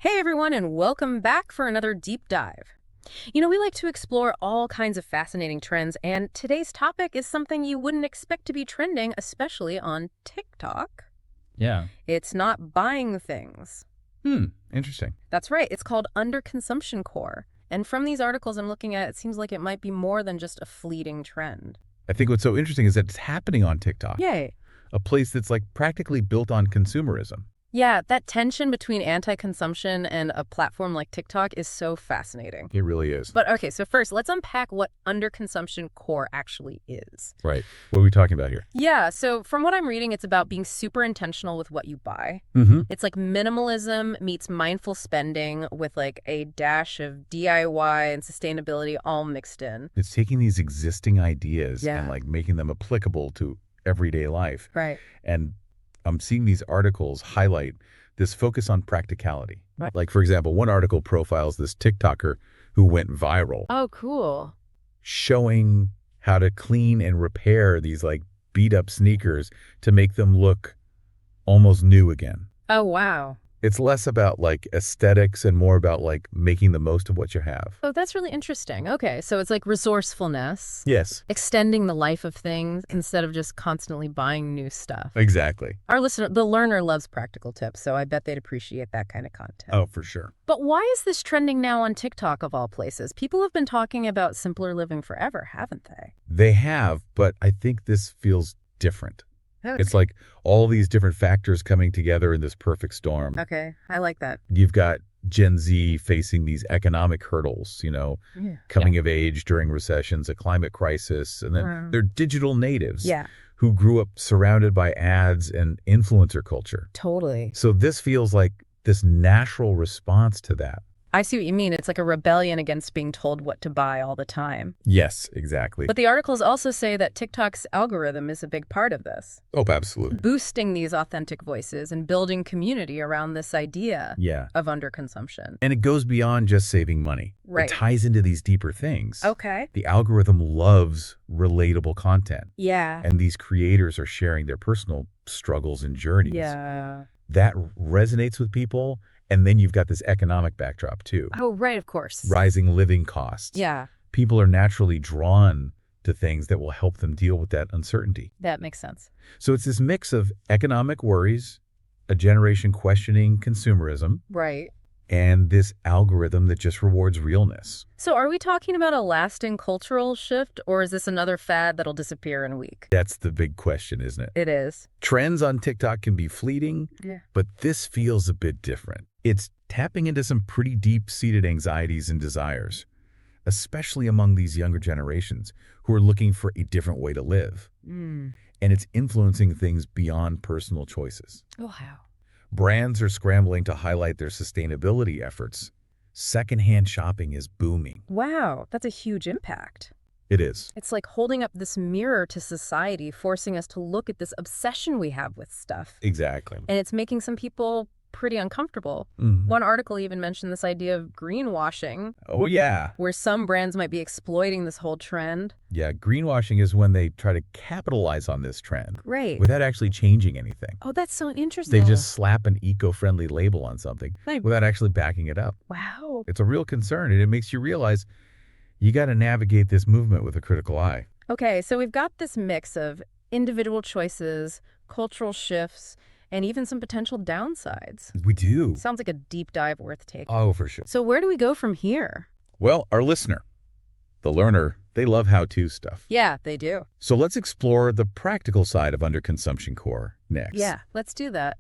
Hey everyone, and welcome back for another deep dive. We like to explore all kinds of fascinating trends, and today's topic is something you wouldn't expect to be trending, especially on TikTok. Yeah. It's not buying things. Interesting. That's right, it's called underconsumption core. And from these articles I'm looking at, it seems like it might be more than just a fleeting trend. I think what's so interesting is that it's happening on TikTok, Yay. a place that's like practically built on consumerism. Yeah, that tension between anti-consumption and a platform like TikTok is so fascinating. It really is. But okay, so first, let's unpack what underconsumption core actually is. Right. What are we talking about here? Yeah, so from what I'm reading, it's about being super intentional with what you buy. It's like minimalism meets mindful spending with like a dash of DIY and sustainability all mixed in. It's taking these existing ideas Yeah. and like making them applicable to everyday life. Right. And I'm seeing these articles highlight this focus on practicality. Right. Like, for example, one article profiles this TikToker who went viral, Oh, cool. showing how to clean and repair these like beat up sneakers to make them look almost new again. Oh, wow. It's less about like aesthetics and more about like making the most of what you have. Oh, that's really interesting. Okay, so it's like resourcefulness, Yes, extending the life of things instead of just constantly buying new stuff. exactly. Our listener, the learner, loves practical tips, so I bet they'd appreciate that kind of content. Oh, for sure. But why is this trending now on TikTok of all places? People have been talking about simpler living forever, haven't they? They have, but I think this feels different. It's like all these different factors coming together in this perfect storm. Okay, I like that. You've got Gen Z facing these economic hurdles, coming of age during recessions, a climate crisis, and then they're digital natives Yeah, who grew up surrounded by ads and influencer culture. totally. So this feels like this natural response to that. I see what you mean. It's like a rebellion against being told what to buy all the time. Yes, exactly. But the articles also say that TikTok's algorithm is a big part of this, Oh, absolutely. boosting these authentic voices and building community around this idea Yeah. of underconsumption. And it goes beyond just saving money. Right. It ties into these deeper things. Okay. The algorithm loves relatable content, Yeah. and these creators are sharing their personal struggles and journeys. Yeah. That resonates with people. And then you've got this economic backdrop too. Oh, right, of course. Rising living costs. Yeah, People are naturally drawn to things that will help them deal with that uncertainty. that makes sense. So it's this mix of economic worries, a generation questioning consumerism, Right. and this algorithm that just rewards realness. So are we talking about a lasting cultural shift, or is this another fad that'll disappear in a week? That's the big question, isn't it? It is. Trends on TikTok can be fleeting, Yeah. but this feels a bit different. It's tapping into some pretty deep-seated anxieties and desires, especially among these younger generations who are looking for a different way to live. And it's influencing things beyond personal choices. Oh, how? Brands are scrambling to highlight their sustainability efforts. Secondhand shopping is booming. Wow, that's a huge impact. It is. It's like holding up this mirror to society, forcing us to look at this obsession we have with stuff. Exactly. And it's making some people pretty uncomfortable. Mhm. One article even mentioned this idea of greenwashing, Oh, yeah. where some brands might be exploiting this whole trend. Yeah, greenwashing is when they try to capitalize on this trend Great. without actually changing anything. Oh, that's so interesting. They just slap an eco-friendly label on something Like- without actually backing it up. Wow. It's a real concern, and it makes you realize you got to navigate this movement with a critical eye. Okay, so we've got this mix of individual choices, cultural shifts, and even some potential downsides. We do. Sounds like a deep dive worth taking. Oh, for sure. So where do we go from here? Well, our listener, the learner, they love how-to stuff. Yeah, they do. So let's explore the practical side of underconsumption core next. Yeah, let's do that.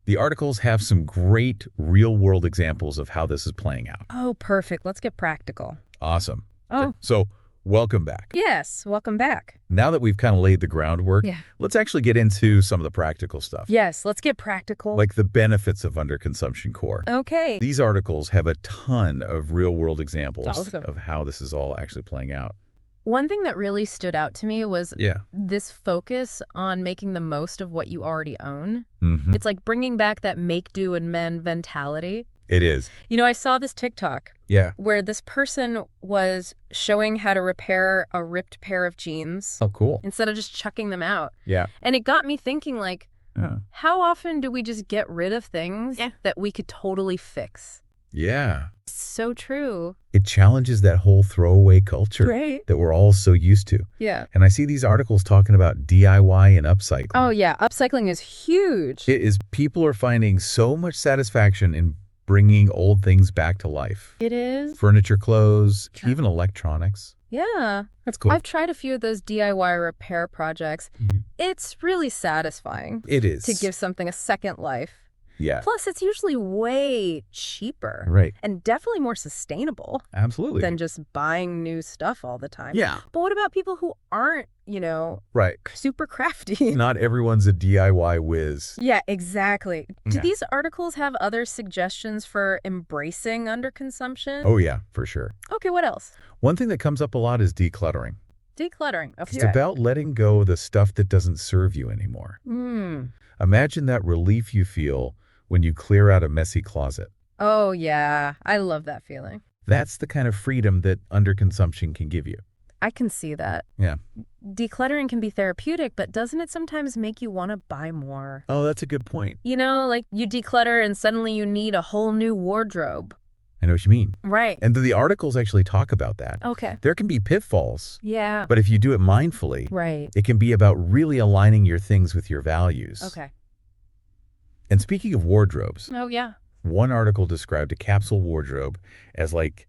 The articles have some great real-world examples of how this is playing out. Oh, perfect. Let's get practical. Awesome. Oh. So welcome back. Yes, welcome back. Now that we've kind of laid the groundwork, Yeah. let's actually get into some of the practical stuff. Yes, let's get practical. Like the benefits of underconsumption core. Okay. These articles have a ton of real-world examples Awesome. of how this is all actually playing out. One thing that really stood out to me was Yeah. this focus on making the most of what you already own. Mm-hmm. It's like bringing back that make do and mend mentality. It is. I saw this TikTok Yeah. where this person was showing how to repair a ripped pair of jeans Oh, cool. instead of just chucking them out. Yeah. And it got me thinking, like, Yeah. How often do we just get rid of things that we could totally fix? Yeah. So true. It challenges that whole throwaway culture Right. that we're all so used to. Yeah. And I see these articles talking about DIY and upcycling. Oh, yeah. Upcycling is huge. It is, people are finding so much satisfaction in bringing old things back to life. It is. Furniture, clothes, even electronics. Yeah. That's cool. I've tried a few of those DIY repair projects. It's really satisfying. It is. To give something a second life. Yeah. Plus, it's usually way cheaper. Right. And definitely more sustainable. Absolutely. Than just buying new stuff all the time. Yeah. But what about people who aren't, right, super crafty? Not everyone's a DIY whiz. Yeah, exactly. Do Yeah. these articles have other suggestions for embracing underconsumption? Oh, yeah, for sure. Okay, what else? One thing that comes up a lot is decluttering. Decluttering. It's about letting go of the stuff that doesn't serve you anymore. Imagine that relief you feel when you clear out a messy closet. Oh, yeah. I love that feeling. That's the kind of freedom that underconsumption can give you. I can see that. Yeah. Decluttering can be therapeutic, but doesn't it sometimes make you want to buy more? Oh, that's a good point. Like you declutter and suddenly you need a whole new wardrobe. I know what you mean. Right. And the articles actually talk about that. Okay. There can be pitfalls. Yeah. But if you do it mindfully, Right. it can be about really aligning your things with your values. Okay. And speaking of wardrobes, Oh, yeah. one article described a capsule wardrobe as like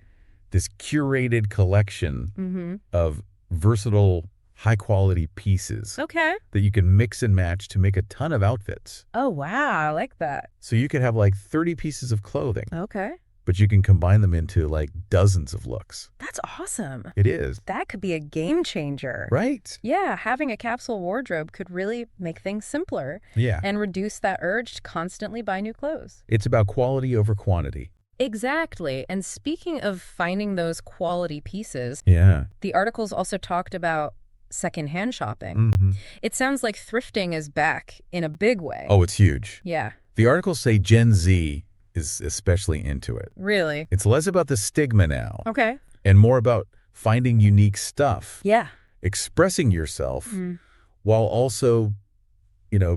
this curated collection of versatile, high-quality pieces Okay. that you can mix and match to make a ton of outfits. Oh, wow. I like that. So you could have like 30 pieces of clothing, Okay. but you can combine them into like dozens of looks. That's awesome. It is. That could be a game changer. Right? Yeah, having a capsule wardrobe could really make things simpler Yeah. and reduce that urge to constantly buy new clothes. It's about quality over quantity. Exactly. And speaking of finding those quality pieces, Yeah. the articles also talked about secondhand shopping. It sounds like thrifting is back in a big way. Oh, it's huge. Yeah. The articles say Gen Z is especially into it. Really? It's less about the stigma now Okay. and more about finding unique stuff, Yeah. expressing yourself while also,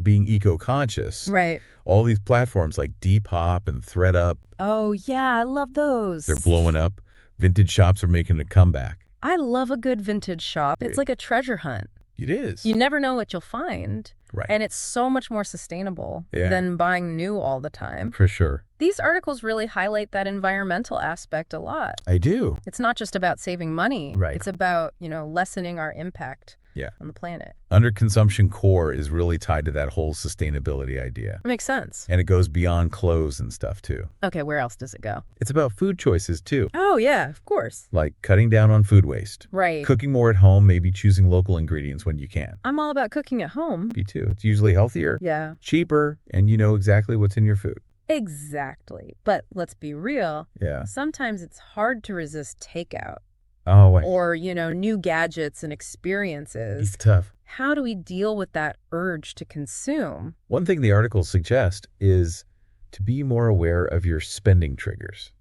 being eco-conscious. Right. All these platforms like Depop and ThreadUp, Oh, yeah. I love those. they're blowing up. Vintage shops are making a comeback. I love a good vintage shop. It's like a treasure hunt. It is. You never know what you'll find. Right. And it's so much more sustainable Yeah. than buying new all the time. For sure. These articles really highlight that environmental aspect a lot. I do. It's not just about saving money. Right. It's about, lessening our impact on the planet. Underconsumption core is really tied to that whole sustainability idea. Makes sense. And it goes beyond clothes and stuff, too. Okay, where else does it go? It's about food choices, too. Oh, yeah, of course. Like cutting down on food waste. Right. Cooking more at home, maybe choosing local ingredients when you can. I'm all about cooking at home. Me too. It's usually healthier, Yeah. cheaper, and you know exactly what's in your food. Exactly. But let's be real. Yeah. Sometimes it's hard to resist takeout. Oh, Or, new gadgets and experiences. it's tough. How do we deal with that urge to consume? One thing the articles suggest is to be more aware of your spending triggers.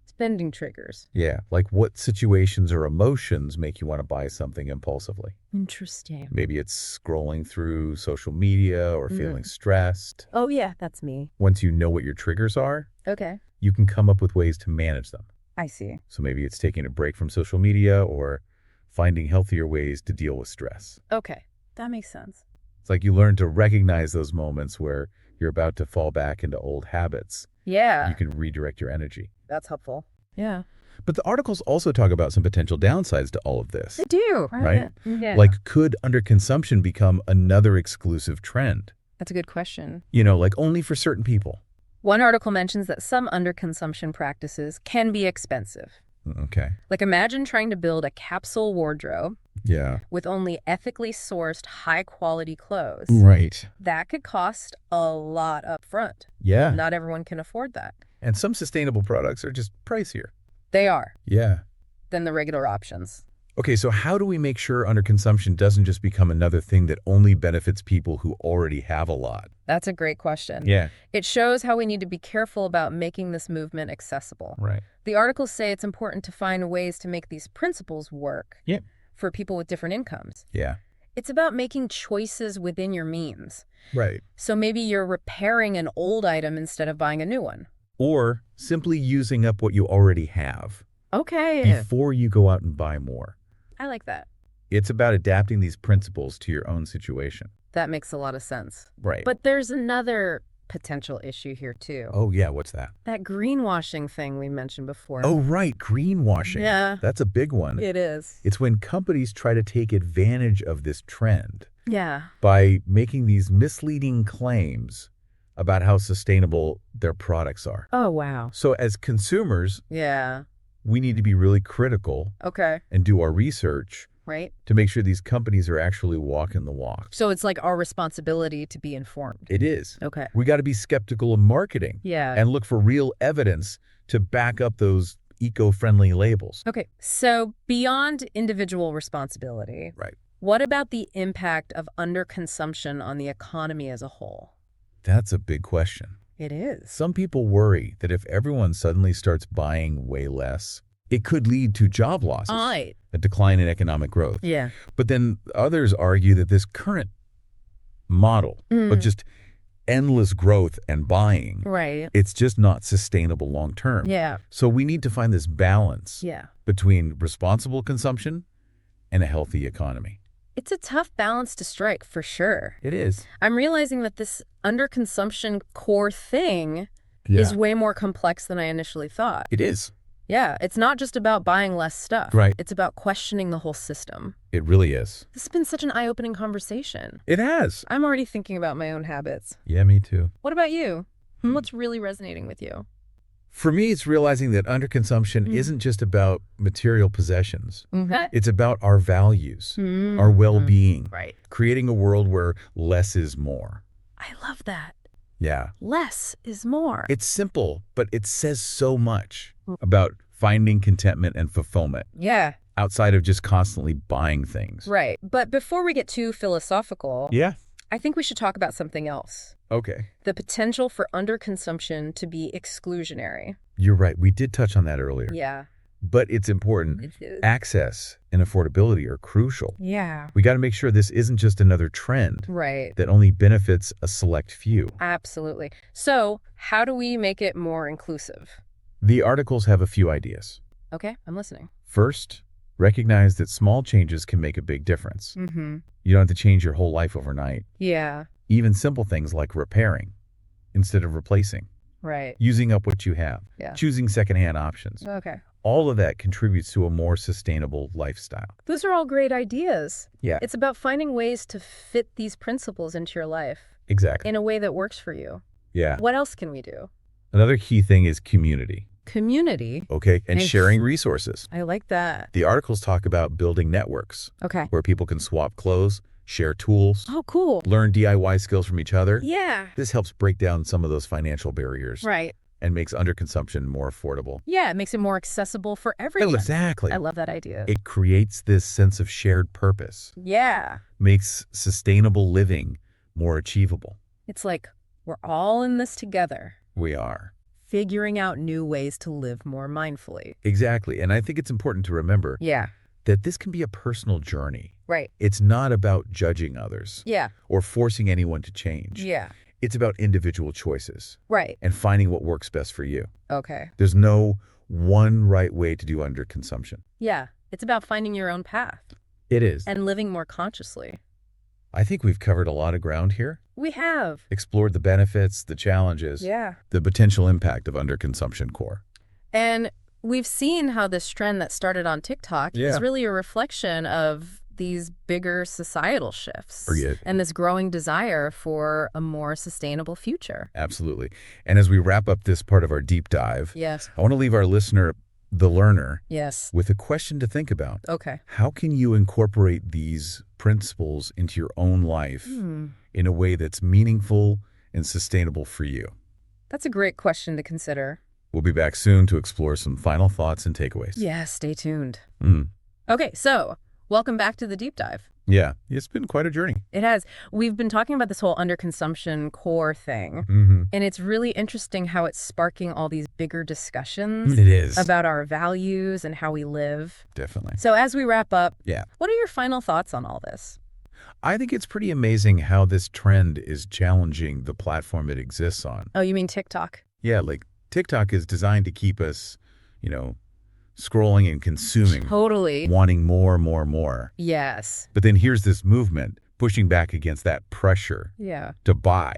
Spending triggers. Yeah, like what situations or emotions make you want to buy something impulsively. Interesting. Maybe it's scrolling through social media or feeling stressed. Oh, yeah, that's me. Once you know what your triggers are, Okay. you can come up with ways to manage them. I see. So maybe it's taking a break from social media or finding healthier ways to deal with stress. Okay. That makes sense. It's like you learn to recognize those moments where you're about to fall back into old habits. Yeah. You can redirect your energy. That's helpful. Yeah. But the articles also talk about some potential downsides to all of this. They do. Right? Yeah. Like, could underconsumption become another exclusive trend? That's a good question. Like only for certain people. One article mentions that some underconsumption practices can be expensive. Okay. Like imagine trying to build a capsule wardrobe Yeah. with only ethically sourced high-quality clothes. Right. That could cost a lot up front. Yeah. Not everyone can afford that. And some sustainable products are just pricier. They are Yeah. than the regular options. Okay, so how do we make sure underconsumption doesn't just become another thing that only benefits people who already have a lot? That's a great question. Yeah. It shows how we need to be careful about making this movement accessible. Right. The articles say it's important to find ways to make these principles work Yeah. for people with different incomes. Yeah. It's about making choices within your means. Right. So maybe you're repairing an old item instead of buying a new one. Or simply using up what you already have Okay. before you go out and buy more. I like that. It's about adapting these principles to your own situation. That makes a lot of sense. Right. But there's another potential issue here, too. Oh, yeah, what's that? That greenwashing thing we mentioned before. Oh, right, greenwashing. Yeah. That's a big one. It is. It's when companies try to take advantage of this trend Yeah. by making these misleading claims about how sustainable their products are. Oh, wow. So as consumers, Yeah. we need to be really critical Okay. and do our research Right? to make sure these companies are actually walking the walk. So it's like our responsibility to be informed. It is. Okay. We got to be skeptical of marketing Yeah. and look for real evidence to back up those eco-friendly labels. Okay. So beyond individual responsibility, Right. what about the impact of underconsumption on the economy as a whole? That's a big question. It is. Some people worry that if everyone suddenly starts buying way less, it could lead to job losses, Right. a decline in economic growth. Yeah. But then others argue that this current model of just endless growth and buying, Right. it's just not sustainable long term. Yeah. So we need to find this balance Yeah. between responsible consumption and a healthy economy. It's a tough balance to strike, for sure. It is. I'm realizing that this underconsumption core thing is way more complex than I initially thought. It is. Yeah, it's not just about buying less stuff. Right. It's about questioning the whole system. It really is. This has been such an eye-opening conversation. It has. I'm already thinking about my own habits. Yeah, me too. What about you? What's really resonating with you? For me, it's realizing that underconsumption isn't just about material possessions. It's about our values, our well-being, Right. creating a world where less is more. I love that. Yeah. Less is more. It's simple, but it says so much about finding contentment and fulfillment Yeah, outside of just constantly buying things. right. But before we get too philosophical, Yeah. I think we should talk about something else. Okay. The potential for underconsumption to be exclusionary. You're right. We did touch on that earlier. Yeah. But it's important. Access and affordability are crucial. Yeah. We got to make sure this isn't just another trend Right. that only benefits a select few. Absolutely. So how do we make it more inclusive? The articles have a few ideas. Okay, I'm listening. First, recognize that small changes can make a big difference. Mm-hmm. You don't have to change your whole life overnight. Yeah, Even simple things like repairing instead of replacing, right. using up what you have, Yeah. choosing secondhand options. Okay. All of that contributes to a more sustainable lifestyle. Those are all great ideas. Yeah, It's about finding ways to fit these principles into your life exactly. in a way that works for you. Yeah. What else can we do? Another key thing is community, Community. okay? And Nice. sharing resources. I like that. The articles talk about building networks Okay. where people can swap clothes, share tools, Oh, cool. learn DIY skills from each other. Yeah. This helps break down some of those financial barriers Right. and makes underconsumption more affordable. Yeah, it makes it more accessible for everyone. Exactly. I love that idea. It creates this sense of shared purpose, Yeah. makes sustainable living more achievable. It's like we're all in this together, We are. figuring out new ways to live more mindfully. Exactly. And I think it's important to remember Yeah. that this can be a personal journey. Right. It's not about judging others Yeah. or forcing anyone to change. Yeah. It's about individual choices Right. and finding what works best for you. Okay. There's no one right way to do underconsumption. Yeah. It's about finding your own path It is. and living more consciously. I think we've covered a lot of ground here, We have. explored the benefits, the challenges, Yeah. the potential impact of underconsumption core. And we've seen how this trend that started on TikTok Yeah. is really a reflection of these bigger societal shifts Forget it. and this growing desire for a more sustainable future. Absolutely. And as we wrap up this part of our deep dive, Yes. I want to leave our listener, the learner, Yes. with a question to think about. Okay. How can you incorporate these principles into your own life in a way that's meaningful and sustainable for you? That's a great question to consider. We'll be back soon to explore some final thoughts and takeaways. Yeah, stay tuned. Mm. Okay, so welcome back to the deep dive. Yeah, it's been quite a journey. It has. We've been talking about this whole underconsumption core thing, Mm-hmm. and it's really interesting how it's sparking all these bigger discussions It is. about our values and how we live. Definitely. So as we wrap up, Yeah. what are your final thoughts on all this? I think it's pretty amazing how this trend is challenging the platform it exists on. Oh, you mean TikTok? Yeah, like TikTok is designed to keep us, you know, scrolling and consuming, Totally. wanting more, more, more. Yes. But then here's this movement pushing back against that pressure Yeah. to buy.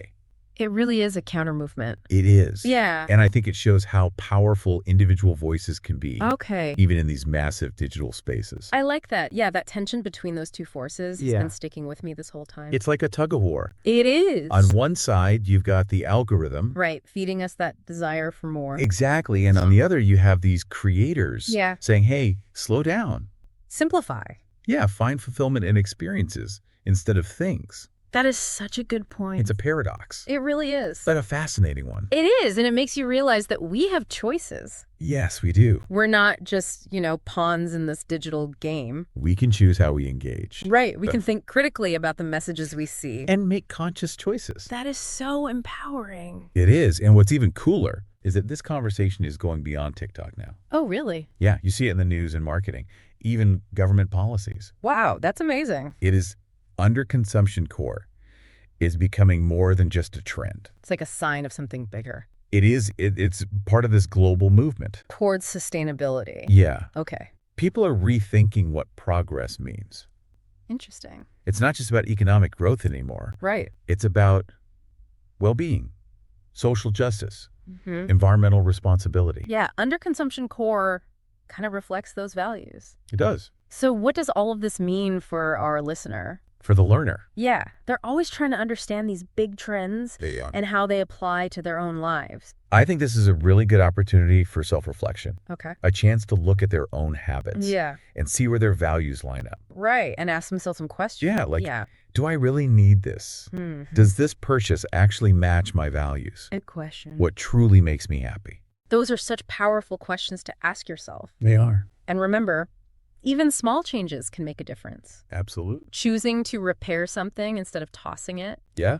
It really is a counter movement. It is. Yeah. And I think it shows how powerful individual voices can be, Okay. even in these massive digital spaces. I like that. Yeah, that tension between those two forces has been sticking with me this whole time. It's like a tug-of-war. It is. On one side, you've got the algorithm. Right, feeding us that desire for more. Exactly. And on the other, you have these creators saying, hey, slow down. Simplify. Yeah, find fulfillment in experiences instead of things. That is such a good point. It's a paradox. It really is. But a fascinating one. It is, and it makes you realize that we have choices. Yes, we do. We're not just, pawns in this digital game. We can choose how we engage. Right. We can think critically about the messages we see. And make conscious choices. That is so empowering. It is. And what's even cooler is that this conversation is going beyond TikTok now. Oh, really? Yeah, you see it in the news and marketing, even government policies. Wow, that's amazing. It is underconsumption core is becoming more than just a trend. It's like a sign of something bigger. It is. It's part of this global movement. Towards sustainability. Yeah. Okay. People are rethinking what progress means. Interesting. It's not just about economic growth anymore. Right. It's about well-being, social justice, environmental responsibility. Yeah, underconsumption core kind of reflects those values. It does. So what does all of this mean for our listener? For the learner. Yeah, they're always trying to understand these big trends and how they apply to their own lives. I think this is a really good opportunity for self-reflection. Okay. A chance to look at their own habits. Yeah. And see where their values line up. Right, and ask themselves some questions. Yeah, do I really need this? Does this purchase actually match my values? Good question. What truly makes me happy? Those are such powerful questions to ask yourself. They are. And remember, even small changes can make a difference. Absolutely. Choosing to repair something instead of tossing it. Yeah.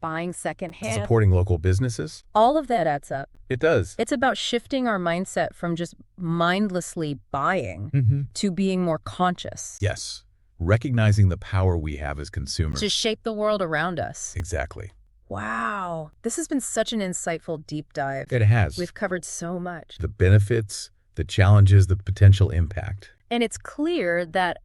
Buying secondhand. Supporting local businesses. All of that adds up. It does. It's about shifting our mindset from just mindlessly buying to being more conscious. Yes. Recognizing the power we have as consumers. To shape the world around us. Exactly. Wow. This has been such an insightful deep dive. It has. We've covered so much. The benefits, the challenges, the potential impact. And it's clear that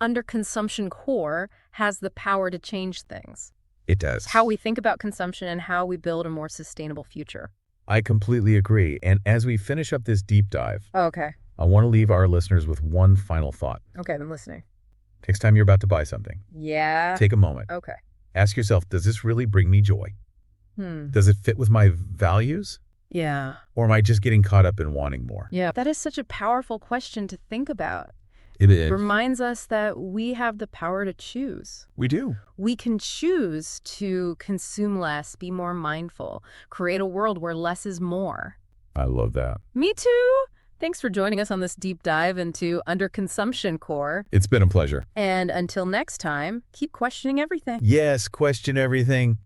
underconsumption core has the power to change things. It does. How we think about consumption and how we build a more sustainable future. I completely agree. And as we finish up this deep dive, Okay. I want to leave our listeners with one final thought. Okay, I'm listening. Next time you're about to buy something, Yeah. take a moment. Okay. Ask yourself, does this really bring me joy? Does it fit with my values? Yeah. Or am I just getting caught up in wanting more? Yeah. That is such a powerful question to think about. It is. Reminds us that we have the power to choose. We do. We can choose to consume less, be more mindful, create a world where less is more. I love that. Me too. Thanks for joining us on this deep dive into underconsumption core. It's been a pleasure. And until next time, keep questioning everything. Yes, question everything.